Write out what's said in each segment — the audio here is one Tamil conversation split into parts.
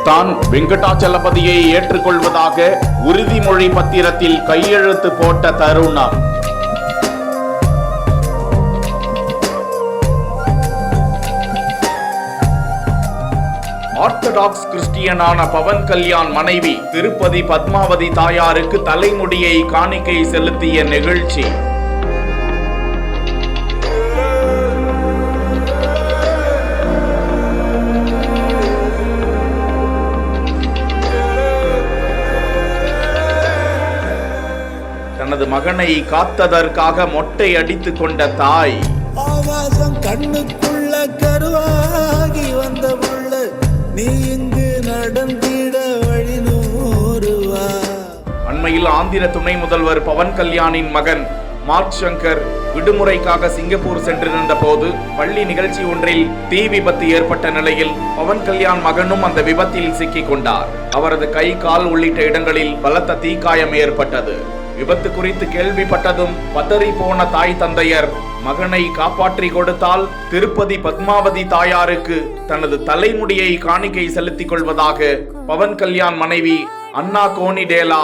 தான் வெங்கடாச்சலபதியை ஏற்றுக்கொள்வதாக உறுதிமொழி பத்திரத்தில் கையெழுத்து போட்ட தருணம். ஆர்த்தடாக்ஸ் கிறிஸ்டியனான பவன் கல்யாண் மனைவி திருப்பதி பத்மாவதி தாயாருக்கு தலைமுடியை காணிக்கை செலுத்திய நிகழ்ச்சி. தனது மகனை காத்ததற்காக மொட்டை அடித்துக் கொண்ட தாய். ஆகாசம் கண்ணுக்குள்ள கருவாகி வந்த புள்ள நீ இங்கு நடந்திட வழி நூறுவா. அண்மையில் ஆந்திர துணை முதல்வர் பவன் கல்யாணின் மகன் மார்க் சங்கர் விடுமுறைக்காக சிங்கப்பூர் சென்றிருந்த போது பள்ளி நிகழ்ச்சி ஒன்றில் தீ விபத்து ஏற்பட்ட நிலையில் பவன் கல்யாண் மகனும் அந்த விபத்தில் சிக்கிக் கொண்டார். அவரது கை, கால் உள்ளிட்ட இடங்களில் பலத்த தீக்காயம் ஏற்பட்டது. விபத்து குறித்து கேள்விப்பட்டதும் பதறி போன தாய் தந்தையர் மகனை காப்பாற்றி கொடுத்தால் திருப்பதி பத்மாவதி தாயாருக்கு தனது தலைமுடியை காணிக்கை செலுத்திக் கொள்வதாக பவன் கல்யாண் மனைவி அன்னா கோனிடேலா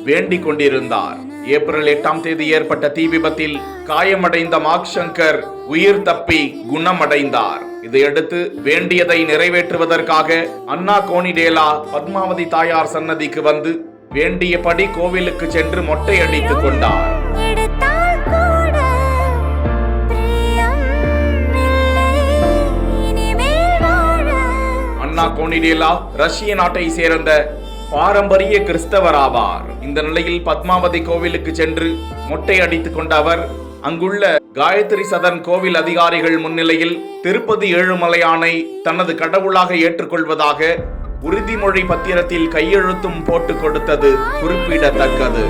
வேண்டிக் கொண்டிருந்தார். ஏப்ரல் 8ஆம் தேதி ஏற்பட்ட தீ விபத்தில் காயமடைந்த மார்க் சங்கர் உயிர் தப்பி குணமடைந்தார். இதையடுத்து வேண்டியதை நிறைவேற்றுவதற்காக அன்னா கோனிடேலா பத்மாவதி தாயார் சன்னதிக்கு வந்து வேண்டியபடி கோவிலுக்கு சென்று மொட்டை அடித்துக் கொண்டார். அன்னா கோனிடேலா ரஷ்ய நாட்டை சேர்ந்த பாரம்பரிய கிறிஸ்தவர் ஆவார். இந்த நிலையில் பத்மாவதி கோவிலுக்கு சென்று மொட்டை அடித்துக் கொண்ட அவர் அங்குள்ள காயத்ரி சதன் கோவில் அதிகாரிகள் முன்னிலையில் திருப்பதி ஏழுமலையானை தனது கடவுளாக ஏற்றுக்கொள்வதாக உறுதிமொழி பத்திரத்தில் கையெழுத்தும் போட்டுக் கொடுத்தது குறிப்பிடத்தக்கது.